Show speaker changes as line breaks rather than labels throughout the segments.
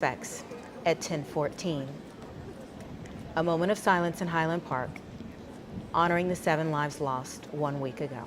Specs at 10:14. A moment of silence in Highland Park, honoring the 7 lives lost 1 week ago.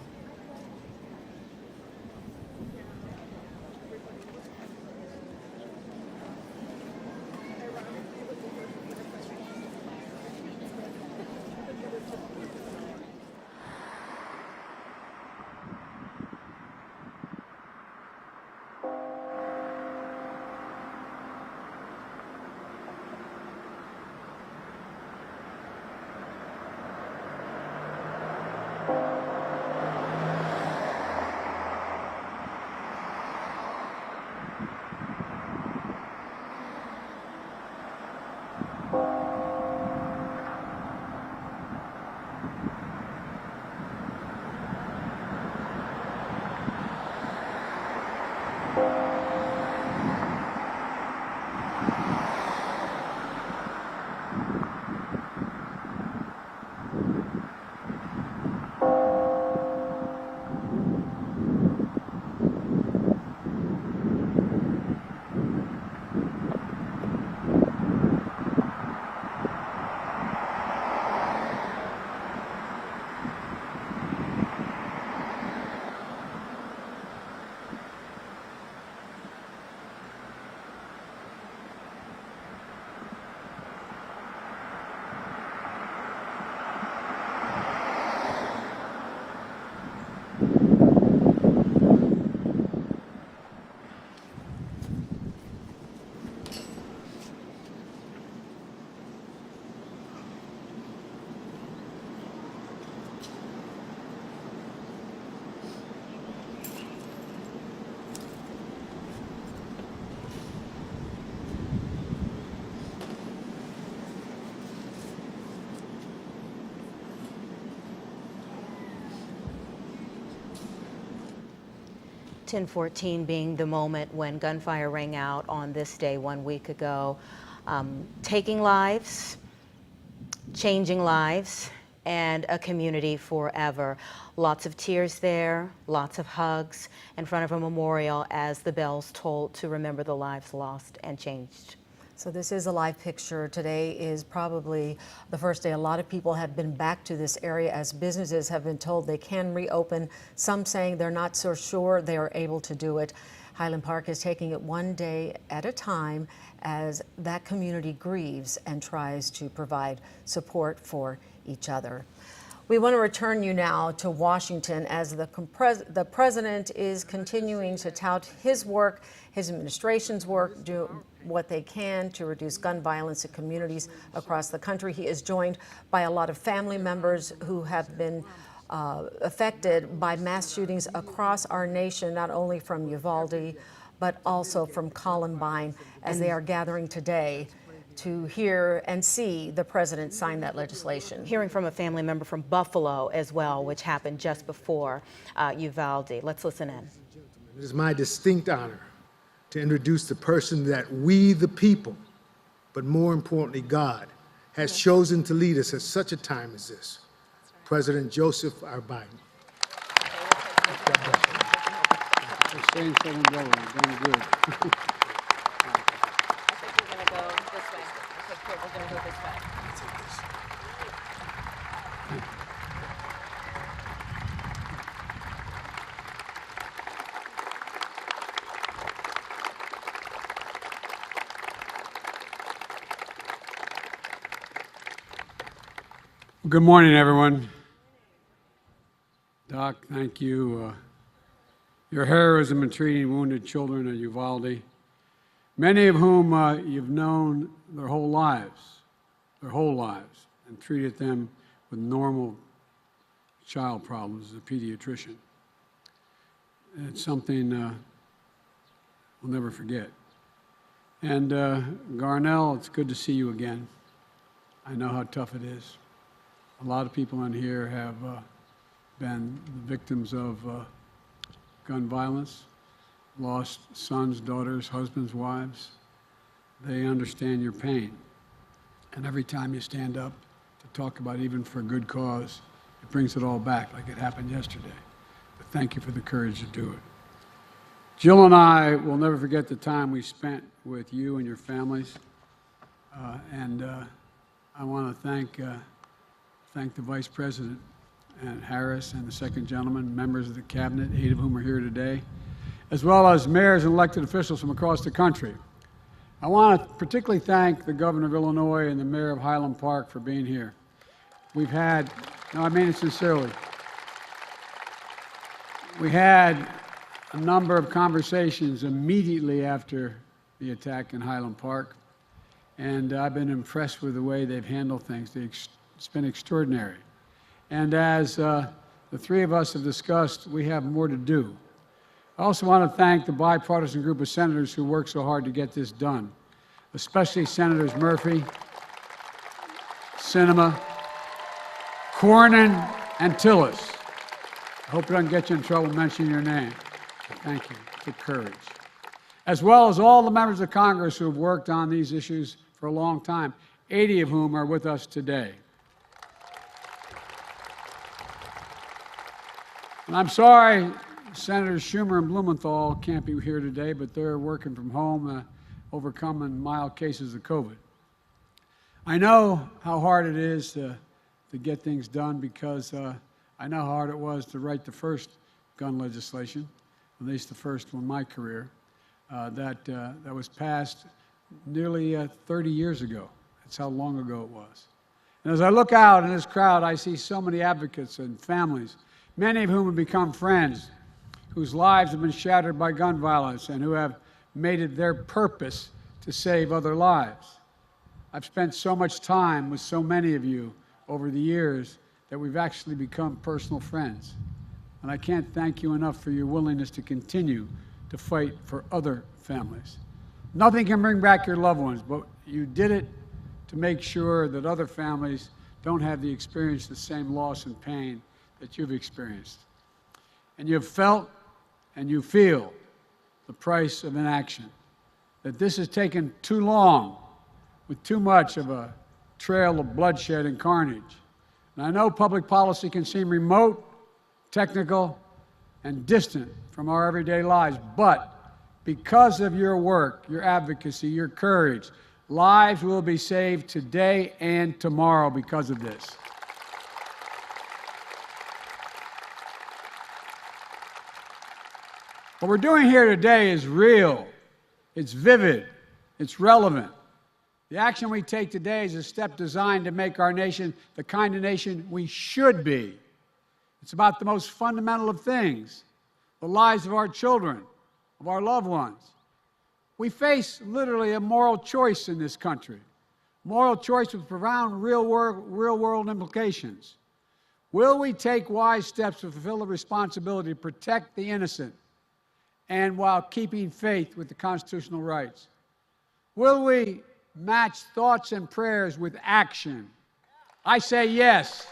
Ten 14 being the moment when gunfire rang out on this day 1 week ago, taking lives, changing lives, and a community forever. Lots of tears there, lots of hugs in front of a memorial as the bells tolled to remember the lives lost and changed.
So this is a live picture. Today is probably the first day a lot of people have been back to this area as businesses have been told they can reopen. Some saying they're not so sure they are able to do it. Highland Park is taking it one day at a time as that community grieves and tries to provide support for each other. We want to return you now to Washington as the president is continuing to tout his work, his administration's work, do what they can to reduce gun violence in communities across the country. He is joined by a lot of family members who have been affected by mass shootings across our nation, not only from Uvalde, but also from Columbine, as they are gathering today to hear and see the president sign that legislation.
Hearing from a family member from Buffalo as well, which happened just before Uvalde. Let's listen in.
It is my distinct honor to introduce the person that we, the people, but more importantly, God, has chosen to lead us at such a time as this. President Joseph R. Biden.
We're staying so and going. We're doing good. Good morning, everyone. Doc, thank you. Your heroism in treating wounded children at Uvalde, many of whom you've known their whole lives, and treated them with normal child problems as a pediatrician. It's something we'll never forget. And Garnell, it's good to see you again. I know how tough it is. A lot of people in here have been the victims of gun violence, lost sons, daughters, husbands, wives. They understand your pain. And every time you stand up to talk about even for a good cause, it brings it all back like it happened yesterday. But thank you for the courage to do it. Jill and I will never forget the time we spent with you and your families. I want to thank the Vice President and Harris and the second gentleman, members of the cabinet, 8 of whom are here today, as well as mayors and elected officials from across the country. I want to particularly thank the governor of Illinois and the mayor of Highland Park for being here. We've had, no, I mean it sincerely, we had a number of conversations immediately after the attack in Highland Park, and I've been impressed with the way they've handled things. It's been extraordinary. And as the 3 of us have discussed, we have more to do. I also want to thank the bipartisan group of senators who worked so hard to get this done, especially Senators Murphy, Sinema, Cornyn, and Tillis. I hope it doesn't get you in trouble mentioning your name. Thank you for courage. As well as all the members of Congress who have worked on these issues for a long time, 80 of whom are with us today. And I'm sorry Senators Schumer and Blumenthal can't be here today, but they're working from home, overcoming mild cases of COVID. I know how hard it is to get things done because I know how hard it was to write the first gun legislation, at least the first one in my career, that was passed nearly 30 years ago. That's how long ago it was. And as I look out in this crowd, I see so many advocates and families, many of whom have become friends, whose lives have been shattered by gun violence and who have made it their purpose to save other lives. I've spent so much time with so many of you over the years that we've actually become personal friends. And I can't thank you enough for your willingness to continue to fight for other families. Nothing can bring back your loved ones, but you did it to make sure that other families don't have the experience the same loss and pain that you've experienced. And you've felt and you feel the price of inaction, that this has taken too long with too much of a trail of bloodshed and carnage. And I know public policy can seem remote, technical, and distant from our everyday lives, but because of your work, your advocacy, your courage, lives will be saved today and tomorrow because of this. What we're doing here today is real, it's vivid, it's relevant. The action we take today is a step designed to make our nation the kind of nation we should be. It's about the most fundamental of things, the lives of our children, of our loved ones. We face literally a moral choice in this country, moral choice with profound real-world implications. Will we take wise steps to fulfill the responsibility to protect the innocent and while keeping faith with the constitutional rights? Will we match thoughts and prayers with action? I say yes,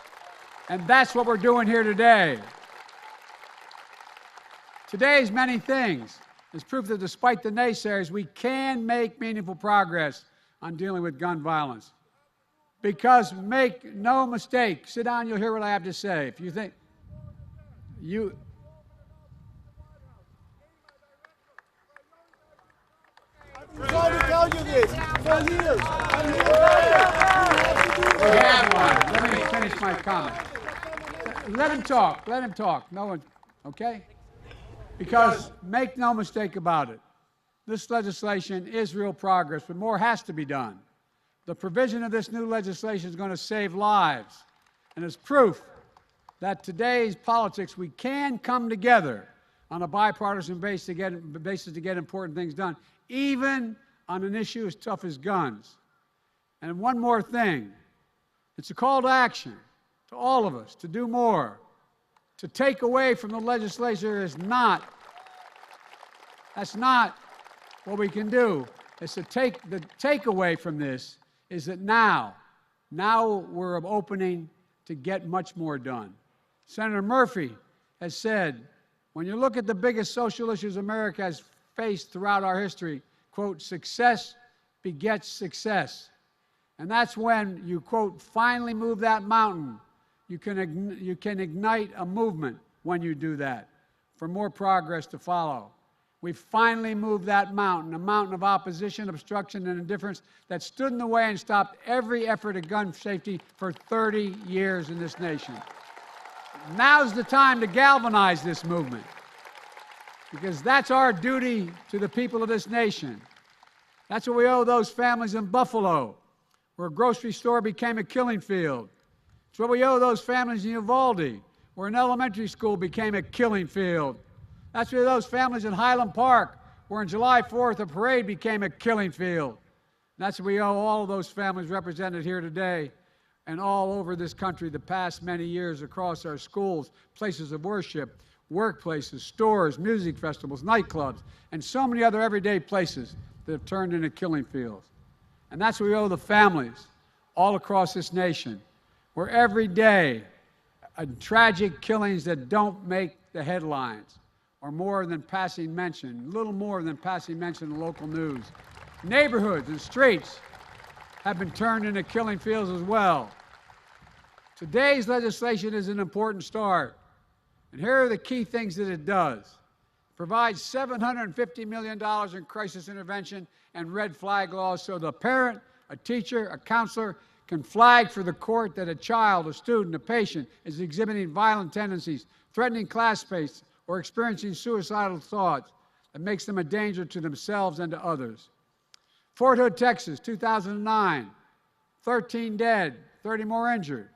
and that's what we're doing here today. Today's many things is proof that despite the naysayers, we can make meaningful progress on dealing with gun violence. Because make no mistake, sit down, you'll hear what I have to say. If you think,
I'm trying to tell you this for years.
we have one. Let me finish my comment. Let him talk. Let him talk. No one, okay? Because make no mistake about it, this legislation is real progress, but more has to be done. The provision of this new legislation is going to save lives, and it's proof that today's politics, we can come together on a bipartisan basis to get important things done, even on an issue as tough as guns. And one more thing, it's a call to action to all of us to do more. To take away from the legislature that's not what we can do. It's to the takeaway from this is that now we're opening to get much more done. Senator Murphy has said, when you look at the biggest social issues America has faced throughout our history, quote, success begets success. And that's when you, quote, finally move that mountain. You can ignite a movement when you do that for more progress to follow. We finally moved that mountain, a mountain of opposition, obstruction, and indifference that stood in the way and stopped every effort at gun safety for 30 years in this nation. Now's the time to galvanize this movement, because that's our duty to the people of this nation. That's what we owe those families in Buffalo, where a grocery store became a killing field. It's what we owe those families in Uvalde, where an elementary school became a killing field. That's what those families in Highland Park, where on July 4th a parade became a killing field. And that's what we owe all of those families represented here today and all over this country the past many years across our schools, places of worship, workplaces, stores, music festivals, nightclubs, and so many other everyday places that have turned into killing fields. And that's what we owe the families all across this nation, where every day tragic killings that don't make the headlines or more than passing mention, little more than passing mention in local news. Neighborhoods and streets have been turned into killing fields as well. Today's legislation is an important start, and here are the key things that it does. It provides $750 million in crisis intervention and red flag laws so the parent, a teacher, a counselor can flag for the court that a child, a student, a patient is exhibiting violent tendencies, threatening classmates, or experiencing suicidal thoughts that makes them a danger to themselves and to others. Fort Hood, Texas, 2009, 13 dead, 30 more injured.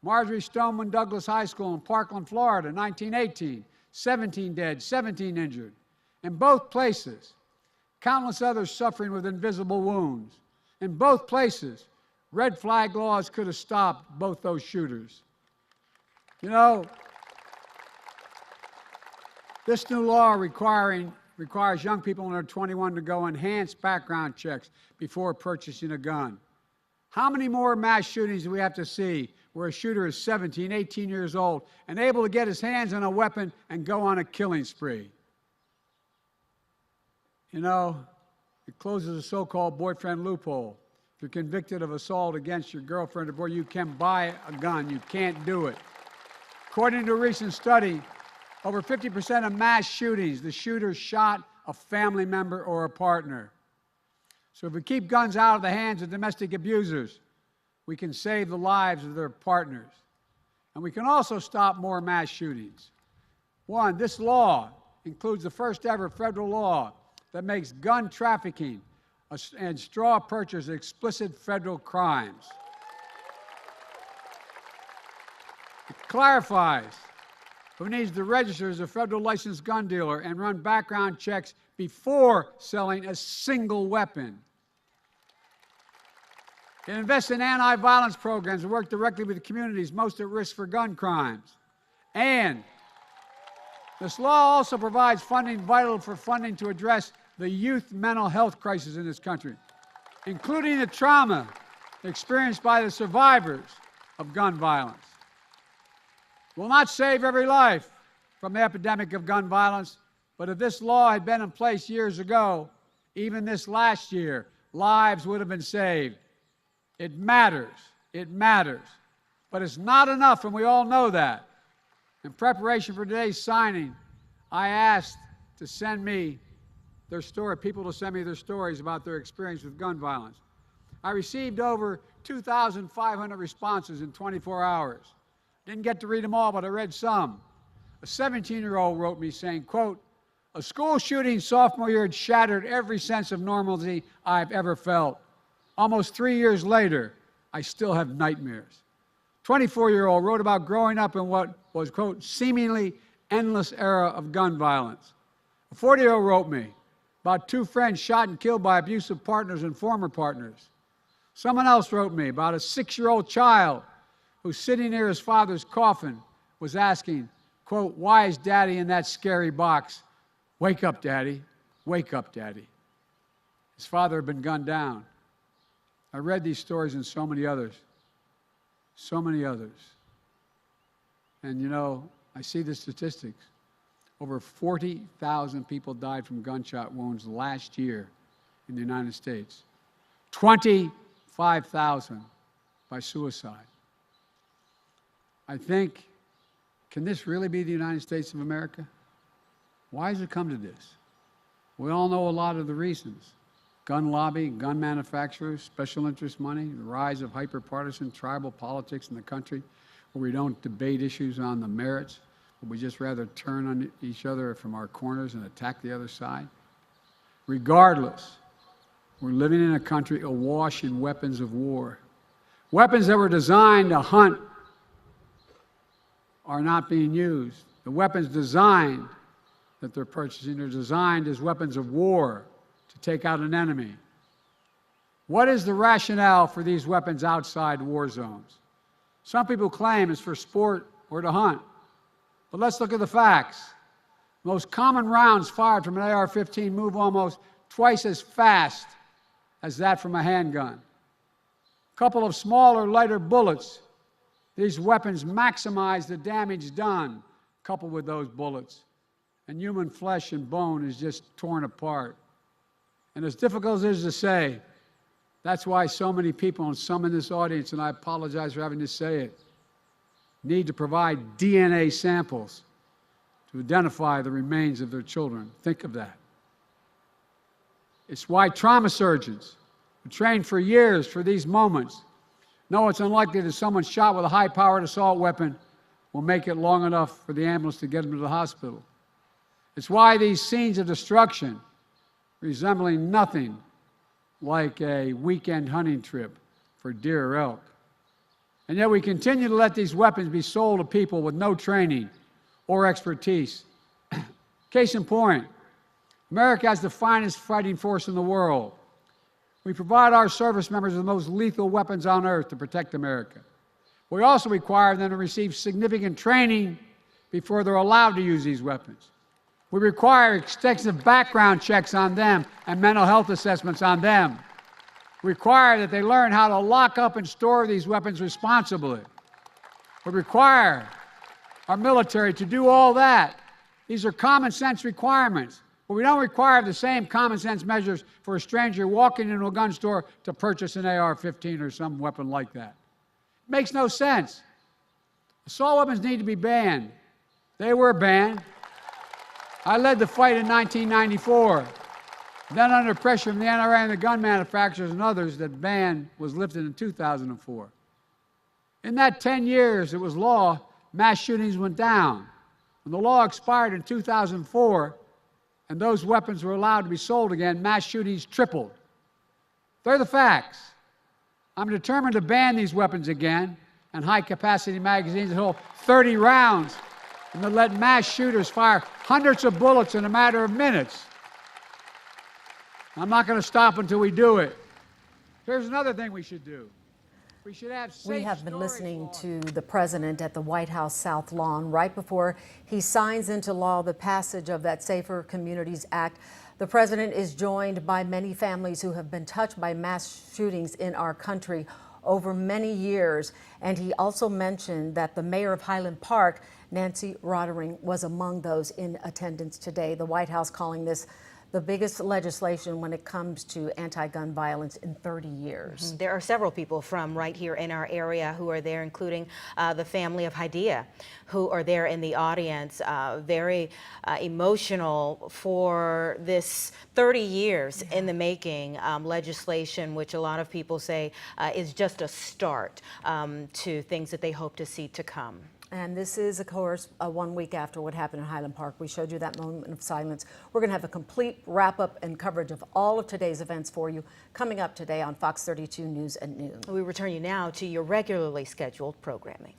Marjorie Stoneman Douglas High School in Parkland, Florida, 1918, 17 dead, 17 injured. In both places, countless others suffering with invisible wounds. In both places, red flag laws could have stopped both those shooters. You know, this new law requires young people under 21 to go enhanced background checks before purchasing a gun. How many more mass shootings do we have to see where a shooter is 17, 18 years old and able to get his hands on a weapon and go on a killing spree? You know, it closes a so-called boyfriend loophole. If you're convicted of assault against your girlfriend or boy, you can buy a gun. You can't do it. According to a recent study, over 50% of mass shootings, the shooter shot a family member or a partner. So if we keep guns out of the hands of domestic abusers, we can save the lives of their partners. And we can also stop more mass shootings. One, this law includes the first ever federal law that makes gun trafficking and straw purchase explicit federal crimes. It clarifies who needs to register as a federal licensed gun dealer and run background checks before selling a single weapon. It invests in anti-violence programs and work directly with the communities most at risk for gun crimes. And this law also provides funding vital to address the youth mental health crisis in this country, including the trauma experienced by the survivors of gun violence. Will not save every life from the epidemic of gun violence, but if this law had been in place years ago, even this last year, lives would have been saved. It matters. It matters. But it's not enough, and we all know that. In preparation for today's signing, I asked to send me their story, people to send me their stories about their experience with gun violence. I received over 2,500 responses in 24 hours. Didn't get to read them all, but I read some. A 17-year-old wrote me saying, quote, "A school shooting sophomore year had shattered every sense of normalcy I've ever felt. Almost 3 years later, I still have nightmares." 24-year-old wrote about growing up in what was, quote, "seemingly endless era of gun violence." A 40-year-old wrote me about 2 friends shot and killed by abusive partners and former partners. Someone else wrote me about a 6-year-old child who, sitting near his father's coffin, was asking, quote, "Why is Daddy in that scary box? Wake up, Daddy. Wake up, Daddy." His father had been gunned down. I read these stories and so many others. So many others. And you know, I see the statistics. Over 40,000 people died from gunshot wounds last year in the United States. 25,000 by suicide. I think, can this really be the United States of America? Why has it come to this? We all know a lot of the reasons. Gun lobby, gun manufacturers, special interest money, the rise of hyper-partisan tribal politics in the country, where we don't debate issues on the merits, but we just rather turn on each other from our corners and attack the other side. Regardless, we're living in a country awash in weapons of war. Weapons that were designed to hunt are not being used. The weapons designed that they're purchasing are designed as weapons of war to take out an enemy. What is the rationale for these weapons outside war zones? Some people claim it's for sport or to hunt. But let's look at the facts. Most common rounds fired from an AR-15 move almost twice as fast as that from a handgun. A couple of smaller, lighter bullets. These weapons maximize the damage done, coupled with those bullets. And human flesh and bone is just torn apart. And as difficult as it is to say, that's why so many people, and some in this audience, and I apologize for having to say it, need to provide DNA samples to identify the remains of their children. Think of that. It's why trauma surgeons who trained for years for these moments know it's unlikely that someone shot with a high-powered assault weapon will make it long enough for the ambulance to get them to the hospital. It's why these scenes of destruction, resembling nothing like a weekend hunting trip for deer or elk. And yet we continue to let these weapons be sold to people with no training or expertise. Case in point, America has the finest fighting force in the world. We provide our service members with the most lethal weapons on earth to protect America. We also require them to receive significant training before they're allowed to use these weapons. We require extensive background checks on them and mental health assessments on them. We require that they learn how to lock up and store these weapons responsibly. We require our military to do all that. These are common sense requirements, but we don't require the same common sense measures for a stranger walking into a gun store to purchase an AR-15 or some weapon like that. It makes no sense. Assault weapons need to be banned. They were banned. I led the fight in 1994. Then under pressure from the NRA and the gun manufacturers and others, that ban was lifted in 2004. In that 10 years it was law, mass shootings went down. When the law expired in 2004 and those weapons were allowed to be sold again, mass shootings tripled. They're the facts. I'm determined to ban these weapons again and high-capacity magazines that hold 30 rounds and to let mass shooters fire hundreds of bullets in a matter of minutes. I'm not going to stop until we do it. Here's another thing we should do. We should have safe
We have been
storage
listening
laws.
to the president at the White House South Lawn right before he signs into law the passage of that Safer Communities Act. The president is joined by many families who have been touched by mass shootings in our country over many years. And he also mentioned that the mayor of Highland Park, Nancy Roddering, was among those in attendance today. The White House calling this the biggest legislation when it comes to anti-gun violence in 30 years.
There are several people from right here in our area who are there, including the family of Haidia, who are there in the audience, very emotional for this 30 years in the making legislation, which a lot of people say is just a start to things that they hope to see to come.
And this is, of course, 1 week after what happened in Highland Park. We showed you that moment of silence. We're going to have a complete wrap-up and coverage of all of today's events for you coming up today on Fox 32 News at noon.
We return you now to your regularly scheduled programming.